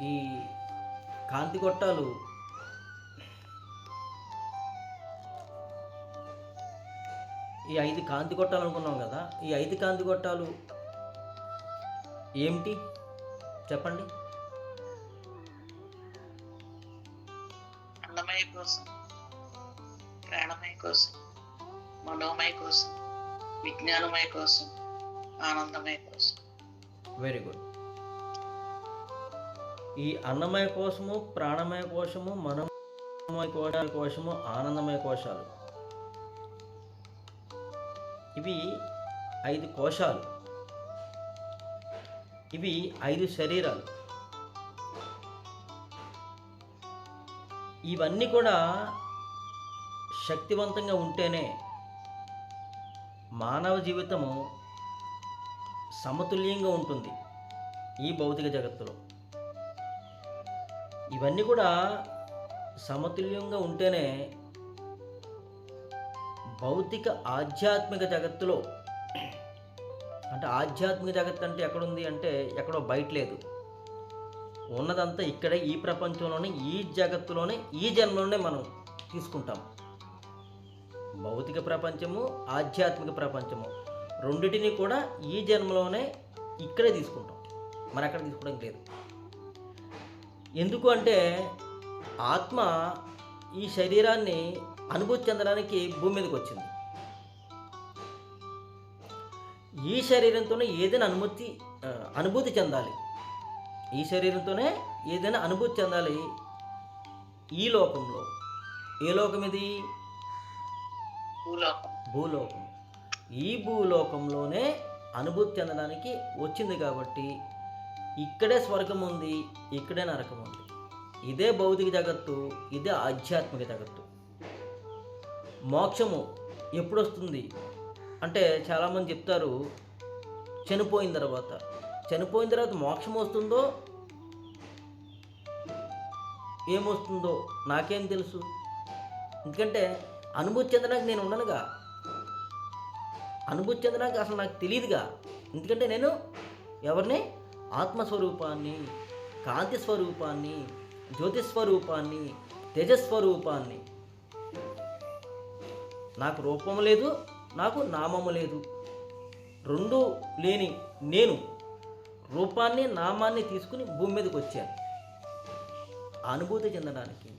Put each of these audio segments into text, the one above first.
ఈ కాంతి గొట్టాలు ఈ 5 కాంతి గొట్టాలు అనుకున్నాం కదా, ఈ 5 కాంతి గొట్టాలు ఏమిటి చెప్పండి? అన్నమయ కోసం, ప్రాణమయ కోసం, మనోమయ కోసం, విజ్ఞానమయ కోసం, ఆనందమయ కోసం. Very good. ఈ అన్నమయ కోశము, ప్రాణమయ కోశము, మనోమయ కోశము, ఆనందమయ కోశాలు, ఇవి 5 కోశాలు. ఇవి 5 శరీరాలు. ఇవన్నీ కూడా శక్తివంతంగా ఉంటేనే మానవ జీవితము సమతుల్యంగా ఉంటుంది ఈ భౌతిక జగత్తులో. ఇవన్నీ కూడా సమతుల్యంగా ఉంటేనే భౌతిక ఆధ్యాత్మిక జగత్తులో, అంటే ఆధ్యాత్మిక జగత్తు అంటే ఎక్కడుంది అంటే ఎక్కడో బయట లేదు, ఉన్నదంతా ఇక్కడే, ఈ ప్రపంచంలోనే, ఈ జగత్తులోనే, ఈ జన్మలోనే మనం తీసుకుంటాం. భౌతిక ప్రపంచము, ఆధ్యాత్మిక ప్రపంచము రెండిటిని కూడా ఈ జన్మలోనే ఇక్కడే తీసుకుంటాం, మరి అక్కడ తీసుకోవడం లేదు. ఎందుకు అంటే ఆత్మ ఈ శరీరాన్ని అనుభూతి చెందడానికి భూమి మీదకి వచ్చింది. ఈ శరీరంతోనే ఏదైనా అనుభూతి చెందాలి. ఈ శరీరంతోనే ఏదైనా అనుభూతి చెందాలి ఈ లోకంలో. ఏ లోకం ఇది? భూలోకం. ఈ భూలోకంలోనే అనుభూతి చెందడానికి వచ్చింది కాబట్టి ఇక్కడే స్వర్గం ఉంది, ఇక్కడే నరకం ఉంది. ఇదే భౌతిక జగత్తు, ఇదే ఆధ్యాత్మిక జగత్తు. మోక్షము ఎప్పుడు వస్తుంది అంటే చాలామంది చెప్తారు చనిపోయిన తర్వాత మోక్షం వస్తుందో ఏమొస్తుందో నాకేం తెలుసు, ఎందుకంటే అనుభూతి చెందడానికి నేను ఉండనుగా, అనుభూతి చెందడానికి అసలు నాకు తెలియదుగా. ఎందుకంటే నేను ఎవరిని? ఆత్మస్వరూపాన్ని, కాంతి స్వరూపాన్ని, జ్యోతిస్వరూపాన్ని, తేజస్వరూపాన్ని. నాకు రూపము లేదు, నాకు నామము లేదు, రెండు లేని నేను రూపాన్ని, నామాన్ని తీసుకుని భూమి మీదకి వచ్చాను అనుభూతి చెందడానికి.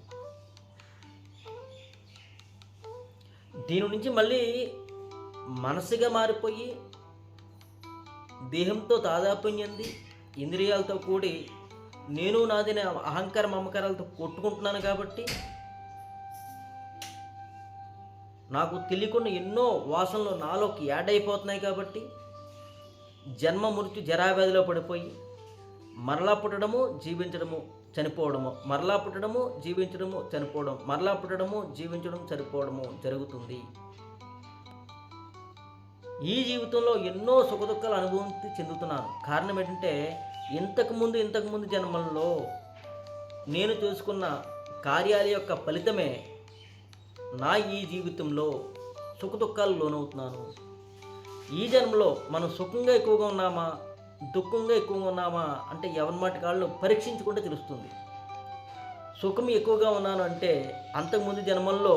దీని నుంచి మళ్ళీ మనసుగా మారిపోయి దేహంతో తాదాత్మ్యం చెంది ఇంద్రియాలతో కూడి నేను నాది అహంకార మమకారాలతో కొట్టుకుంటున్నాను కాబట్టి నాకు తెలియకుండా ఎన్నో వాసనలు నాలోకి యాడ్ అయిపోతున్నాయి కాబట్టి జన్మ మృత్యు జరావ్యాధిలో పడిపోయి మరలా పుట్టడము, జీవించడము, చనిపోవడము, మరలా పుట్టడము, జీవించడము, చనిపోవడం, మరలా పుట్టడము, జీవించడం, చనిపోవడము జరుగుతుంది. ఈ జీవితంలో ఎన్నో సుఖదుఖాలు అనుభూతి చెందుతున్నాను. కారణం ఏంటంటే ఇంతకుముందు జన్మల్లో నేను చేసుకున్న కార్యాల యొక్క ఫలితమే నా ఈ జీవితంలో సుఖదుఖాలు లోనవుతున్నాను. ఈ జన్మలో మనం సుఖంగా ఎక్కువగా ఉన్నామా, దుఃఖంగా ఎక్కువగా ఉన్నామా అంటే ఎవరి మాట కాళ్ళు పరీక్షించుకుంటే తెలుస్తుంది. సుఖం ఎక్కువగా ఉన్నాను అంటే అంతకుముందు జన్మల్లో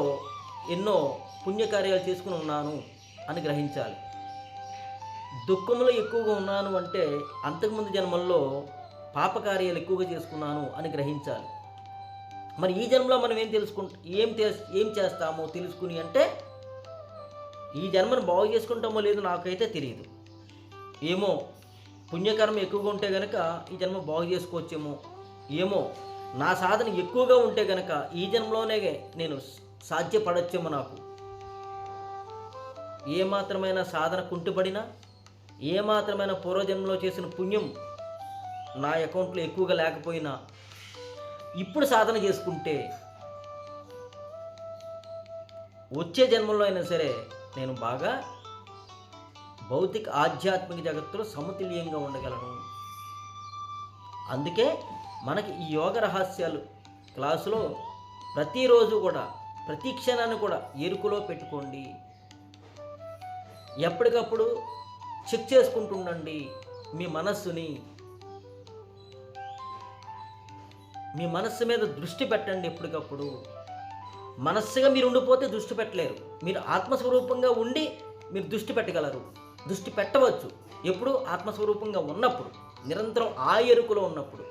ఎన్నో పుణ్యకార్యాలు చేసుకుని ఉన్నాను అని గ్రహించాలి. దుఃఖంలో ఎక్కువగా ఉన్నాను అంటే అంతకుముందు జన్మల్లో పాపకార్యాలు ఎక్కువగా చేసుకున్నాను అని గ్రహించాలి. మరి ఈ జన్మలో మనం ఏం చేస్తామో తెలుసుకుని అంటే ఈ జన్మను బాగు చేసుకుంటామో లేదో నాకైతే తెలియదు. ఏమో పుణ్యకర్మ ఎక్కువగా ఉంటే కనుక ఈ జన్మ బాగు చేసుకోవచ్చేమో, ఏమో నా సాధన ఎక్కువగా ఉంటే కనుక ఈ జన్మలోనే నేను సాధ్యపడొచ్చేమో. నాకు ఏమాత్రమైన సాధన కుంటుపడినా, ఏమాత్రమైన పూర్వజన్మలో చేసిన పుణ్యం నా అకౌంట్లో ఎక్కువగా లేకపోయినా ఇప్పుడు సాధన చేసుకుంటే వచ్చే జన్మలో అయినా సరే నేను బాగా భౌతిక ఆధ్యాత్మిక జగత్తులో సమతుల్యంగా ఉండగలను. అందుకే మనకి ఈ యోగ రహస్యాలు క్లాసులో ప్రతిరోజు కూడా, ప్రతి క్షణాన్ని కూడా ఎరుకులో పెట్టుకోండి. ఎప్పటికప్పుడు చెక్ చేసుకుంటుండండి మీ మనస్సుని. మీ మనస్సు మీద దృష్టి పెట్టండి ఎప్పటికప్పుడు. మనస్సుగా మీరు ఉండిపోతే దృష్టి పెట్టలేరు. మీరు ఆత్మస్వరూపంగా ఉండి మీరు దృష్టి పెట్టగలరు. దృష్టి పెట్టవచ్చు. ఎప్పుడు? ఆత్మస్వరూపంగా ఉన్నప్పుడు, నిరంతరం ఆ ఎరుకలో ఉన్నప్పుడు.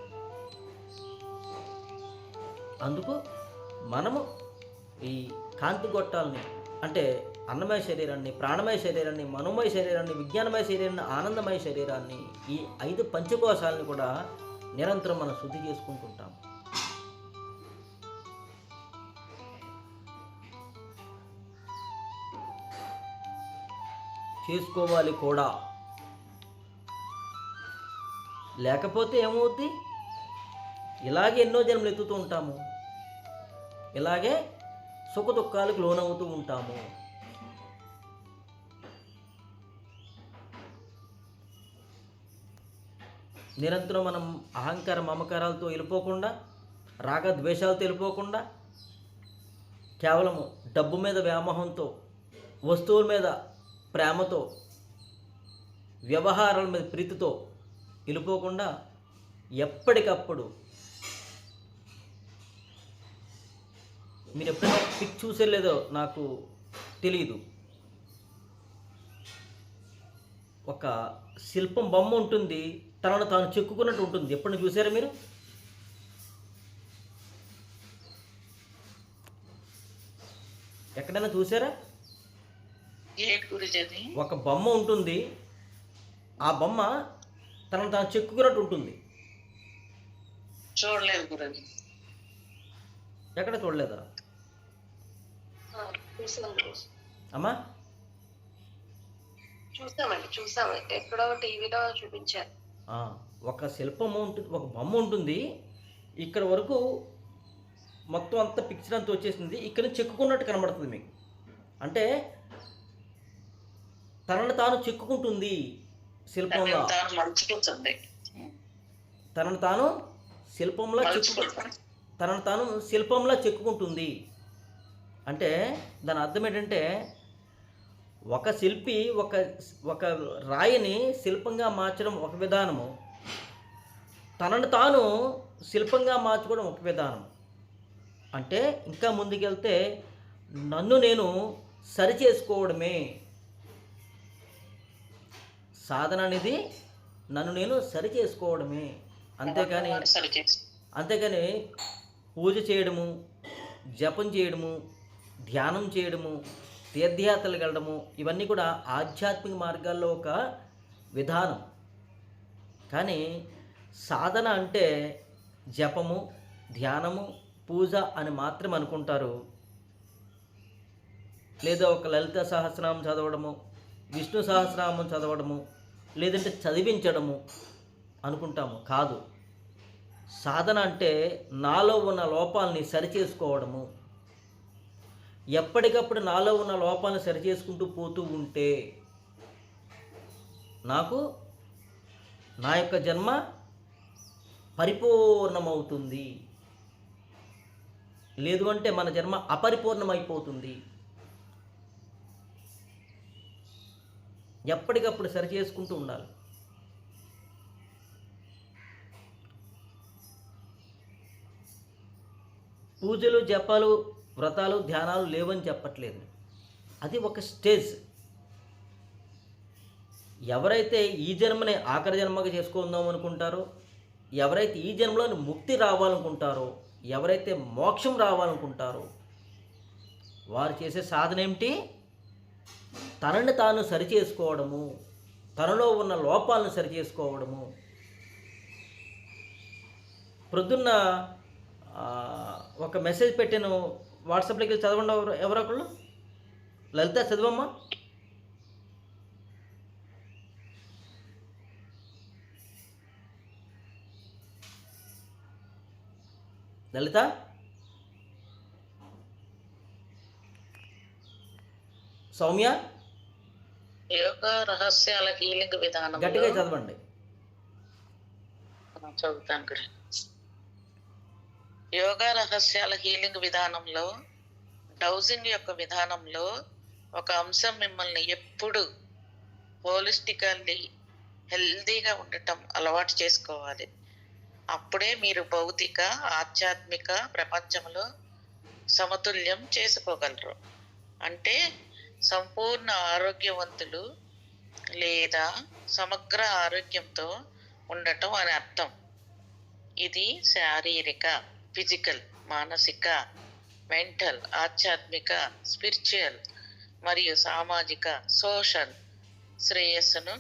అందుకు మనము ఈ కాంతి గొట్టాలని, అంటే అన్నమయ శరీరాన్ని, ప్రాణమయ శరీరాన్ని, మనోమయ శరీరాన్ని, విజ్ఞానమయ శరీరాన్ని, ఆనందమయ శరీరాన్ని, ఈ 5 పంచకోశాలని కూడా నిరంతరం మనం శుద్ధి చేసుకుంటుంటాం. చేసుకోవాలి కూడా. లేకపోతే ఏమవుద్ది? ఇలాగే ఎన్నో జన్మలు ఎత్తుతూ ఉంటాము. ఇలాగే సుఖ దుఃఖాలకు లోనవుతూ ఉంటాము. నిరంతరం మనం అహంకార మమకారాలతో వెళ్ళిపోకుండా, రాగద్వేషాలతో వెళ్ళిపోకుండా, కేవలము డబ్బు మీద వ్యామోహంతో, వస్తువుల మీద ప్రేమతో, వ్యవహారాల మీద ప్రీతితో వెళ్ళిపోకుండా ఎప్పటికప్పుడు మీరు ఎప్పుడైనా పిక్ చూసే లేదో నాకు తెలియదు. ఒక శిల్పం బొమ్మ ఉంటుంది, తనను తాను చెక్కుకున్నట్టు ఉంటుంది. ఎప్పుడు చూసారా మీరు? ఎక్కడైనా చూసారా? ఒక బొమ్మ ఉంటుంది, ఆ బొమ్మ తనను తాను చెక్కుకున్నట్టు ఉంటుంది. చూడలేదు గురుజీ. ఎక్కడ చూడలేదా అమ్మా? చూసాము, ఎక్కడో టీవీలో చూపించారు. ఒక శిల్పము ఉంటుంది, ఒక బొమ్మ ఉంటుంది, ఇక్కడ వరకు మొత్తం అంతా పిక్చర్ అంతా వచ్చేసింది, ఇక్కడ చెక్కుకున్నట్టు కనబడుతుంది మీకు. అంటే తనను తాను చెక్కుకుంటుంది శిల్పంలో, తనను తాను శిల్పంలో చెక్కుకుంటుంది. అంటే దాని అర్థం ఏంటంటే, ఒక శిల్పి ఒక రాయిని శిల్పంగా మార్చడం ఒక విధానము, తనను తాను శిల్పంగా మార్చుకోవడం ఒక విధానం. అంటే ఇంకా ముందుకెళ్తే నన్ను నేను సరిచేసుకోవడమే సాధన అనేది, నన్ను నేను సరిచేసుకోవడమే. అంతేకాని పూజ చేయడము, జపం చేయడము, ధ్యానం చేయడము, తీర్థయాత్రలకు వెళ్ళడము, ఇవన్నీ కూడా ఆధ్యాత్మిక మార్గాల్లో ఒక విధానం. కానీ సాధన అంటే జపము, ధ్యానము, పూజ అని మాత్రమే అనుకుంటారు. లేదా ఒక లలిత సహస్రనామం చదవడము, విష్ణు సహస్రనామం చదవడము, లేదంటే చదివించడము అనుకుంటాము. కాదు, సాధన అంటే నాలో ఉన్న లోపాలని సరిచేసుకోవడము. ఎప్పటికప్పుడు నాలో ఉన్న లోపాలను సరిచేసుకుంటూ పోతూ ఉంటే నాకు నా యొక్క జన్మ పరిపూర్ణమవుతుంది. లేదు అంటే మన జన్మ అపరిపూర్ణమైపోతుంది. ఎప్పటికప్పుడు సరిచేసుకుంటూ ఉండాలి. పూజలు, జపాలు, వ్రతాలు, ధ్యానాలు లేవని చెప్పట్లేదు. అది ఒక స్టేజ్. ఎవరైతే ఈ జన్మని ఆఖరి జన్మగా చేసుకుందాం అనుకుంటారో, ఎవరైతే ఈ జన్మలోని ముక్తి రావాలనుకుంటారో, ఎవరైతే మోక్షం రావాలనుకుంటారో, వారు చేసే సాధన ఏమిటి? తనని తాను సరిచేసుకోవడము, తనలో ఉన్న లోపాలను సరిచేసుకోవడము. ప్రొద్దున్న ఒక మెసేజ్ పెట్టాను వాట్సాప్లోకి వెళ్ళి చదవండి. ఎవరొకళ్ళు లలిత చదవమ్మా. లలిత, సౌమ్య, యోగ రహస్యాల హీలింగ్ విధానం గట్టిగా చదవండి. చదువుతాను గురు. యోగా రహస్యాల హీలింగ్ విధానంలో, డౌజింగ్ యొక్క విధానంలో ఒక అంశం మిమ్మల్ని ఎప్పుడు హోలిస్టికల్లీ హెల్దీగా ఉండటం అలవాటు చేసుకోవాలి. అప్పుడే మీరు భౌతిక ఆధ్యాత్మిక ప్రపంచంలో సమతుల్యం చేసుకోగలరు. అంటే సంపూర్ణ ఆరోగ్యవంతులు లేదా సమగ్ర ఆరోగ్యంతో ఉండటం అని అర్థం. ఇది శారీరక, ఫిజికల్, మానసిక, మెంటల్, ఆధ్యాత్మిక, స్పిరిచువల్ మరియు సామాజిక, సోషల్ శ్రేయస్సును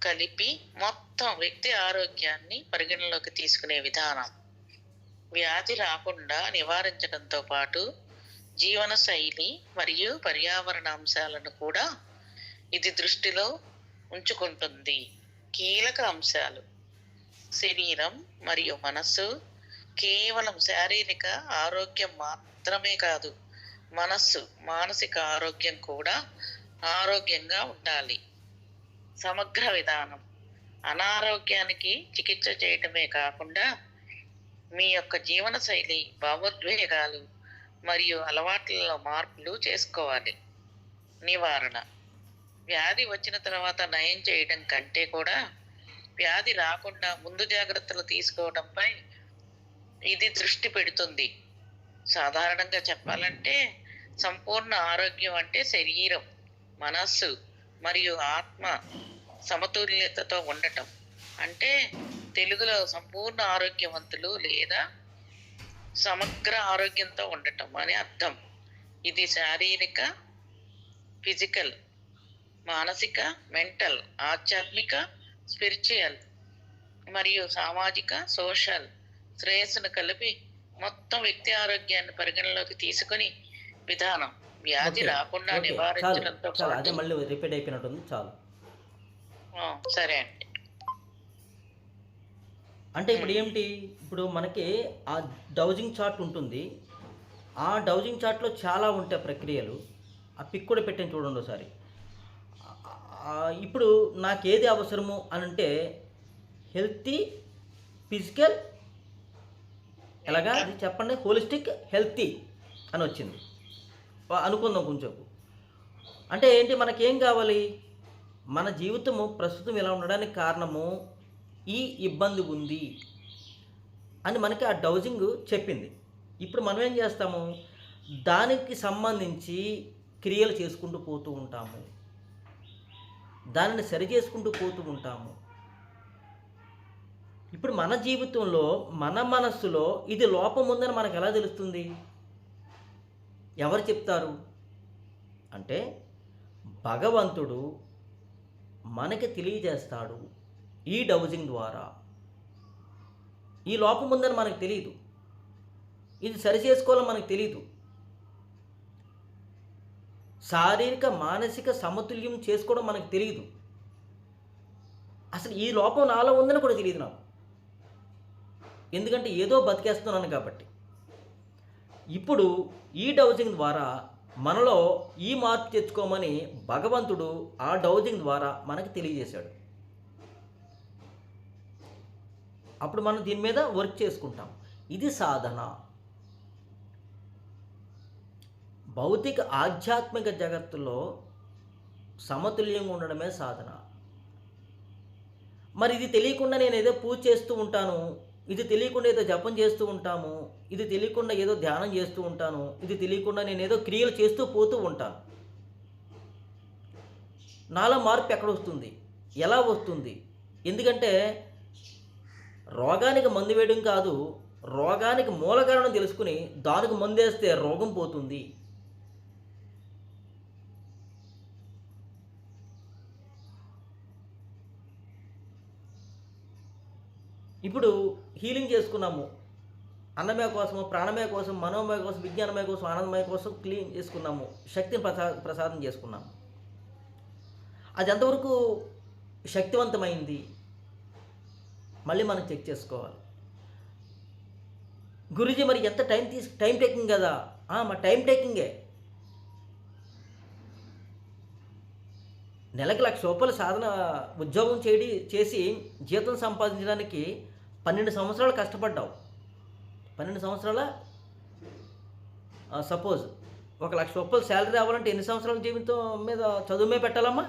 కలిపి మొత్తం వ్యక్తి ఆరోగ్యాన్ని పరిగణలోకి తీసుకునే విధానం. వ్యాధి రాకుండా నివారించడంతో పాటు జీవన శైలి మరియు పర్యావరణ అంశాలను కూడా ఇది దృష్టిలో ఉంచుకుంటుంది. కీలక అంశాలు: శరీరం మరియు మనస్సు కేవలం శారీరక ఆరోగ్యం మాత్రమే కాదు, మనస్సు, మానసిక ఆరోగ్యం కూడా ఆరోగ్యంగా ఉండాలి. సమగ్ర విధానం: అనారోగ్యానికి చికిత్స చేయటమే కాకుండా మీ యొక్క జీవన శైలి, భావోద్వేగాలు మరియు అలవాట్లలో మార్పులు చేసుకోవాలి. నివారణ: వ్యాధి వచ్చిన తర్వాత నయం చేయడం కంటే కూడా వ్యాధి రాకుండా ముందు జాగ్రత్తలు తీసుకోవడంపై ఇది దృష్టి పెడుతుంది. సాధారణంగా చెప్పాలంటే సంపూర్ణ ఆరోగ్యం అంటే శరీరం, మనస్సు మరియు ఆత్మ సమతుల్యతతో ఉండటం. అంటే తెలుగులో సంపూర్ణ ఆరోగ్యవంతులు లేదా సమగ్ర ఆరోగ్యంతో ఉండటం అని అర్థం. ఇది శారీరక, ఫిజికల్, మానసిక, మెంటల్, ఆధ్యాత్మిక, స్పిరిచువల్ మరియు సామాజిక, సోషల్ శ్రేయస్సును కలిపి మొత్తం వ్యక్తి ఆరోగ్యాన్ని పరిగణలోకి తీసుకుని విధానం. వ్యాధి రాకుండా చాలు నివారించడంతో చాలు, అదే పాటు మళ్ళీ రిపీట్ అయిపోయినట్టుంది. చాలు. సరే అండి. అంటే ఇప్పుడు ఏమిటి, ఇప్పుడు మనకి ఆ డౌజింగ్ చార్ట్ ఉంటుంది. ఆ డౌజింగ్ చార్ట్లో చాలా ఉంటాయి ప్రక్రియలు. ఆ పిక్ కూడా పెట్టాను చూడండి ఒకసారి. ఇప్పుడు నాకు ఏది అవసరము అని అంటే హెల్తీ, ఫిజికల్, ఎలాగా అది చెప్పండి, హోలిస్టిక్ హెల్తీ అని వచ్చింది అనుకుందాం కొంచెం. అంటే ఏంటి, మనకేం కావాలి, మన జీవితము ప్రస్తుతం ఇలా ఉండడానికి కారణము ఈ ఇబ్బంది ఉంది అని మనకి ఆ డౌజింగ్ చెప్పింది. ఇప్పుడు మనం ఏం చేస్తాము, దానికి సంబంధించి క్రియలు చేసుకుంటూ పోతూ ఉంటాము, దానిని సరి చేసుకుంటూ పోతూ ఉంటాము. ఇప్పుడు మన జీవితంలో, మన మనస్సులో ఇది లోపం ఉందని మనకు ఎలా తెలుస్తుంది? ఎవరు చెప్తారు అంటే భగవంతుడు మనకి తెలియజేస్తాడు ఈ డౌజింగ్ ద్వారా. ఈ లోపం ఉందని మనకు తెలియదు, ఇది సరి చేసుకోవాలని మనకు తెలియదు, శారీరక మానసిక సమతుల్యం చేసుకోవడం మనకు తెలియదు, అసలు ఈ లోపం నాలో ఉందని కూడా తెలియదు నాకు. ఎందుకంటే ఏదో బతికేస్తున్నాను కాబట్టి. ఇప్పుడు ఈ డౌజింగ్ ద్వారా మనలో ఈ మార్పు తెచ్చుకోమని భగవంతుడు ఆ డౌజింగ్ ద్వారా మనకి తెలియజేశాడు. అప్పుడు మనం దీని మీద వర్క్ చేసుకుంటాం. ఇది సాధన. భౌతిక ఆధ్యాత్మిక జగత్తులో సమతుల్యంగా ఉండడమే సాధన. మరి ఇది తెలియకుండా నేను ఏదో పూజ చేస్తూ ఉంటాను, ఇది తెలియకుండా ఏదో జపం చేస్తూ ఉంటాము, ఇది తెలియకుండా ఏదో ధ్యానం చేస్తూ ఉంటాను, ఇది తెలియకుండా నేను ఏదో క్రియలు చేస్తూ పోతూ ఉంటాను. నాలో మార్పు ఎక్కడ వస్తుంది, ఎలా వస్తుంది? ఎందుకంటే రోగానికి మందు వేయడం కాదు, రోగానికి మూల కారణం తెలుసుకుని దానికి మందు వేస్తే రోగం పోతుంది. ఇప్పుడు హీలింగ్ చేసుకున్నాము, అన్నమయ కోసము, ప్రాణమయ కోసం, మనోమయ కోసం, విజ్ఞానమయ కోసం, ఆనందమయ కోసం క్లీన్ చేసుకున్నాము, శక్తిని ప్రసాదం చేసుకున్నాము. అది ఎంతవరకు శక్తివంతమైంది మళ్ళీ మనం చెక్ చేసుకోవాలి. గురూజీ మరి ఎంత టైం టేకింగ్ కదా? మా టైం టేకింగే. నెలకి 1,00,000 రూపాయలు సాధన ఉద్యోగం చేసి జీతం సంపాదించడానికి 12 సంవత్సరాలు కష్టపడ్డావు. 12 సంవత్సరాల సపోజ్ 1,00,000 రూపాయలు శాలరీ రావాలంటే ఎన్ని సంవత్సరాల జీవితం మీద చదువు మీద పెట్టాలమ్మా?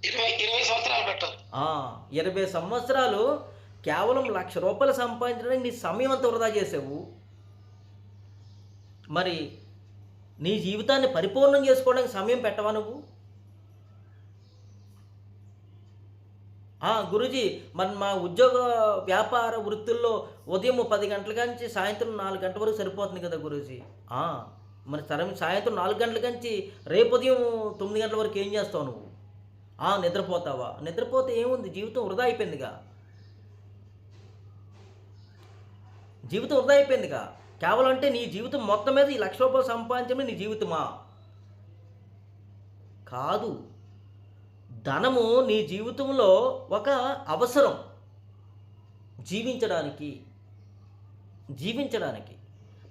20 సంవత్సరాలు పెట్టాలి. 20 సంవత్సరాలు కేవలం ₹1,00,000 సంపాదించడానికి నీ సమయం అంతా వృధా చేసావు. మరి నీ జీవితాన్ని పరిపూర్ణం చేసుకోవడానికి సమయం పెట్టవా నువ్వు? గురూజీ, మరి మా ఉద్యోగ వ్యాపార వృత్తుల్లో ఉదయం 10 గంటల నుంచి సాయంత్రం 4 గంటల వరకు సరిపోతుంది కదా గురూజీ. మరి సాయంత్రం 4 గంటల నుంచి రేపు ఉదయం 9 గంటల వరకు ఏం చేస్తావు నువ్వు? నిద్రపోతావా? నిద్రపోతే ఏముంది, జీవితం వృధా అయిపోయిందిగా. జీవితం వృధా అయిపోయిందిగా. కేవలం అంటే నీ జీవితం మొత్తం మీద ఈ ₹1,00,000 సంపాదించడమే నీ జీవితమా? కాదు. ధనము నీ జీవితంలో ఒక అవసరం జీవించడానికి.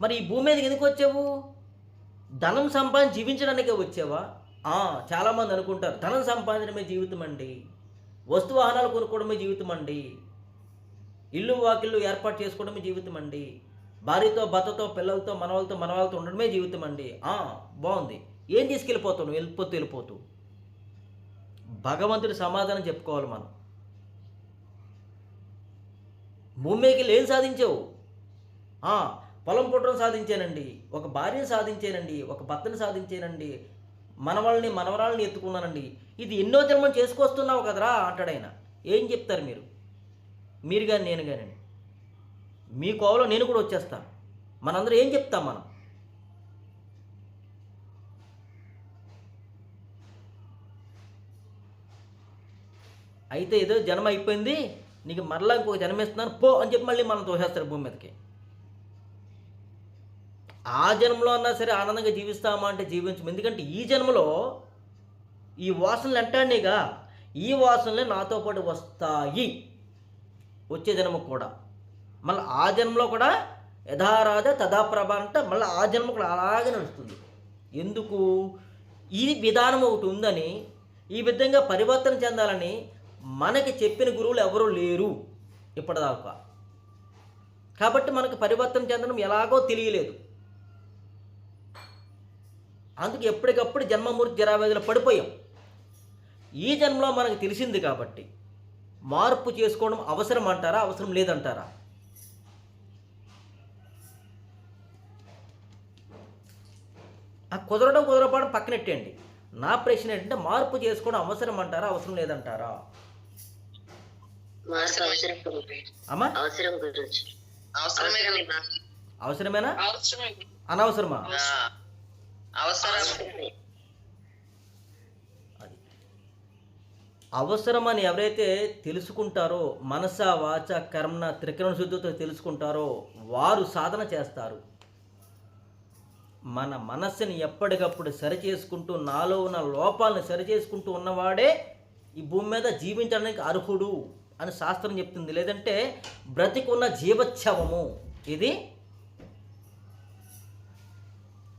మరి ఈ భూమి మీదకి ఎందుకు వచ్చావు? ధనం సంపాదించి జీవించడానికే వచ్చావా? చాలామంది అనుకుంటారు ధనం సంపాదించడమే జీవితం అండి, వస్తు వాహనాలు కొనుక్కోవడమే జీవితం అండి, ఇల్లు వాకిళ్ళు ఏర్పాటు చేసుకోవడమే జీవితం అండి, భార్యతో భర్తతో పిల్లలతో మనవాళ్ళతో ఉండడమే జీవితం అండి. బాగుంది. ఏం తీసుకెళ్ళిపోతావు నువ్వు? వెళ్ళిపోతూ భగవంతుడి సమాధానం చెప్పుకోవాలి మనం. భూమి మీదకి ఏం సాధించావు? పొలం పుట్టడం సాధించానండి, ఒక భార్యను సాధించానండి, ఒక భర్తను సాధించానండి, మనవరాళ్ళని ఎత్తుకున్నానండి. ఇది ఎన్నో జన్మం చేసుకొస్తున్నావు కదరా అంటాడు ఆయన. ఏం చెప్తారు మీరు కానీ నేను కానీ? మీ కోవలో నేను కూడా వచ్చేస్తాను. మనందరూ ఏం చెప్తాం మనం? అయితే ఏదో జన్మ అయిపోయింది, నీకు మరలా ఇంకొక జన్మిస్తున్నాను పో అని చెప్పి మళ్ళీ మనం తోసేస్తారు భూమి మీదకి. ఆ జన్మలో అన్నా సరే ఆనందంగా జీవిస్తామా అంటే జీవించము. ఎందుకంటే ఈ జన్మలో ఈ వాసనలు అంటానేగా, ఈ వాసనలే నాతో పాటు వస్తాయి వచ్చే జన్మకు కూడా. మళ్ళీ ఆ జన్మలో కూడా యథారాజ తదాప్రభ అంటే మళ్ళీ ఆ జన్మ కూడా అలాగే నడుస్తుంది. ఎందుకు? ఈ విధానం ఒకటి ఉందని, ఈ విధంగా పరివర్తన చెందాలని మనకి చెప్పిన గురువులు ఎవరూ లేరు ఇప్పటిదాకా. కాబట్టి మనకు పరివర్తన చెందడం ఎలాగో తెలియలేదు. అందుకే ఎప్పటికప్పుడు జన్మమూర్తి జరావేదిలో పడిపోయాం. ఈ జన్మలో మనకు తెలిసింది కాబట్టి మార్పు చేసుకోవడం అవసరం అంటారా, అవసరం లేదంటారా? కుదరపడం పక్కనెట్టండి. నా ప్రశ్న ఏంటంటే మార్పు చేసుకోవడం అవసరం అంటారా, అవసరం లేదంటారా? అమ్మా, అవసరమేనా అనవసరమా? అది అవసరమని ఎవరైతే తెలుసుకుంటారో, మనస వాచ కర్మణ త్రికరణ శుద్ధితో తెలుసుకుంటారో వారు సాధన చేస్తారు. మన మనస్సుని ఎప్పటికప్పుడు సరిచేసుకుంటూ, నాలో ఉన్న లోపాలను సరిచేసుకుంటూ ఉన్నవాడే ఈ భూమి మీద జీవించడానికి అర్హుడు అని శాస్త్రం చెప్తుంది. లేదంటే బ్రతికున్న జీవోత్సవము ఇది.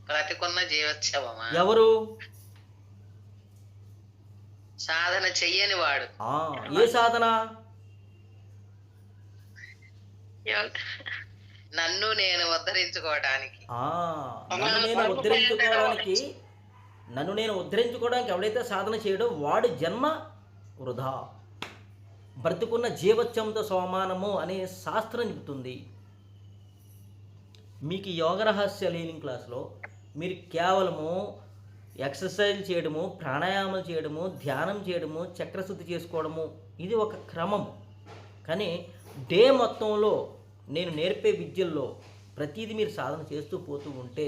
బ్రతికున్న జీవోత్సవమా? ఎవరు? సాధన చెయ్యని వాడు. ఏ సాధన? నన్ను నేను ఉద్ధరించుకోవడానికి. నన్ను నేను ఉద్ధరించుకోవడానికి ఎవడైతే సాధన చేయడో వాడు జన్మ వృధా, బ్రతుకున్న జీవోత్సవంతో సమానము అనే శాస్త్రం చెబుతుంది. మీకు యోగ రహస్య లీనింగ్ క్లాస్లో మీరు కేవలము ఎక్సర్సైజ్ చేయడము, ప్రాణాయామాలు చేయడము, ధ్యానం చేయడము, చక్రశుద్ధి చేసుకోవడము ఇది ఒక క్రమం. కానీ డే మొత్తంలో నేను నేర్పే విద్యల్లో ప్రతిదీ మీరు సాధన చేస్తూ పోతూ ఉంటే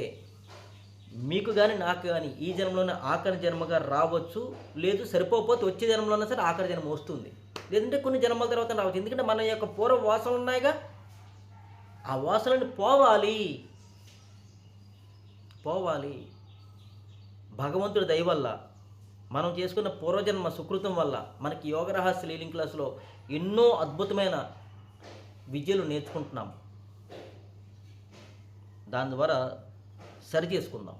మీకు కానీ నాకు కానీ ఈ జన్మలోనే ఆఖరి జన్మగా రావచ్చు. లేదు సరిపోతే వచ్చే జన్మలోనే సరే ఆఖరి జన్మ వస్తుంది. లేదంటే కొన్ని జన్మల తర్వాత రావచ్చు. ఎందుకంటే మన యొక్క పూర్వ వాసనలు ఉన్నాయిగా, ఆ వాసనని పోవాలి. భగవంతుడి దయ వల్ల మనం చేసుకున్న పూర్వజన్మ సుకృతం వల్ల మనకి యోగ రహస్య లీలింగ్ క్లాసులో ఎన్నో అద్భుతమైన విద్యలు నేర్చుకుంటున్నాం. దాని ద్వారా సరి చేసుకుందాం.